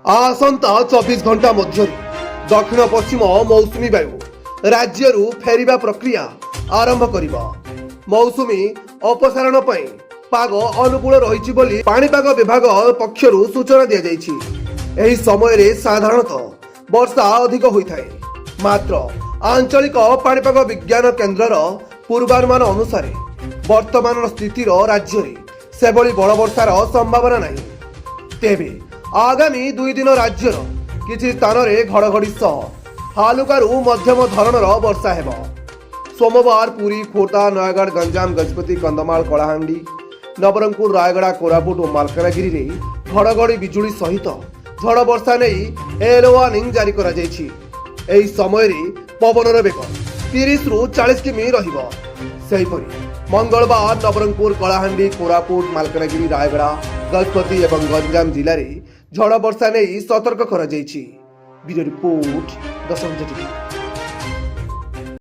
आसंता 24 घंटा मध्य दक्षिण पश्चिम मौसुमी वायु राज्यरू फेरिबा प्रक्रिया आरंभ करिबा। मौसुमी अपसारण पई पाग अनुकूल रहिछि बोली पाणीपाग विभाग पक्षरु सूचना दिया जाइछि। एही समय रे साधारणतः वर्षा अधिक होइथाय, मात्र आंचलिक पाणीपाग विज्ञान केन्द्रर पूर्वानुमान अनुसार वर्तमान स्थितिर राज्य रे सेभली बड़ वर्षार संभावना नाही। तेबे आगामी 2 दिन राज्यर किछि स्थान रे घड़घड़ी सह हालुकारु मध्यम धरणर वर्षा हेब। सोमवार पुरी, खोर्धा, नयगढ़, गंजाम, गजपति, कंधमाल, कलाहांडी, नवरंगपुर, रायगड़ा, कोरापुट और मालकानगिरी रे घड़घड़ी बिजुली सहित झड़ वर्षा नहीं येलो वार्निंग जारी करा जायछि। एही समय रे पवनर बेग 30 रु 40 किमी रहिबो। सेहिपरि मंगलवार नवरंगपुर, कलाहांडी, कोरापुट, मालकानगिरी, रायगड़ा, गजपति एवं गंजाम जिले में झड़ वर्षा नहीं सतर्क करा जायछि। Bureau report 10 TV.